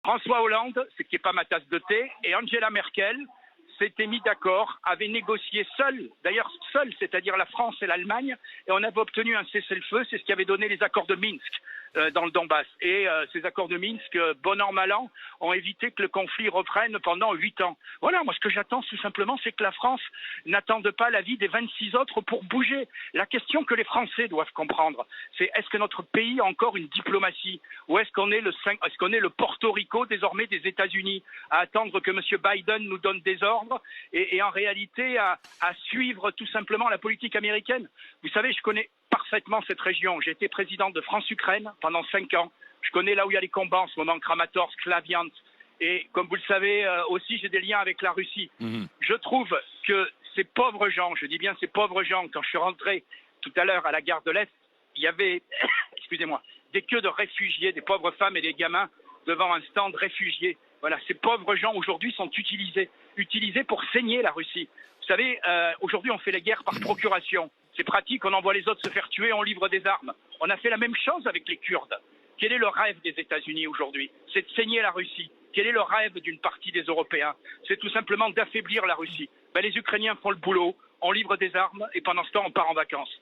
François Hollande, ce qui n'est pas ma tasse de thé, et Angela Merkel s'étaient mis d'accord, avaient négocié seuls, d'ailleurs seuls, c'est-à-dire la France et l'Allemagne, et on avait obtenu un cessez-le-feu, c'est ce qui avait donné les accords de Minsk dans le Donbass. Et ces accords de Minsk, bon an, mal an, ont évité que le conflit reprenne pendant 8 ans. Voilà, moi ce que j'attends tout simplement, c'est que la France n'attende pas l'avis des 26 autres pour bouger. La question que les Français doivent comprendre, c'est est-ce que notre pays a encore une diplomatie, ou est-ce qu'on est le Porto Rico désormais des États-Unis, à attendre que M. Biden nous donne des ordres et en réalité à suivre tout simplement la politique américaine. Vous savez, je connais parfaitement cette région. J'ai été président de France-Ukraine pendant 5 ans. Je connais là où il y a les combats en ce moment, Kramatorsk, Slaviansk. Et comme vous le savez, aussi j'ai des liens avec la Russie. Je trouve que ces pauvres gens, je dis bien ces pauvres gens, quand je suis rentré tout à l'heure à la gare de l'Est, il y avait, excusez-moi, des queues de réfugiés, des pauvres femmes et des gamins devant un stand réfugiés. Voilà, ces pauvres gens aujourd'hui sont utilisés pour saigner la Russie. Vous savez, aujourd'hui on fait les guerres par procuration. C'est pratique, on envoie les autres se faire tuer, on livre des armes. On a fait la même chose avec les Kurdes. Quel est le rêve des États-Unis aujourd'hui? C'est de saigner la Russie. Quel est le rêve d'une partie des Européens? C'est tout simplement d'affaiblir la Russie. Les Ukrainiens font le boulot, on livre des armes et pendant ce temps on part en vacances.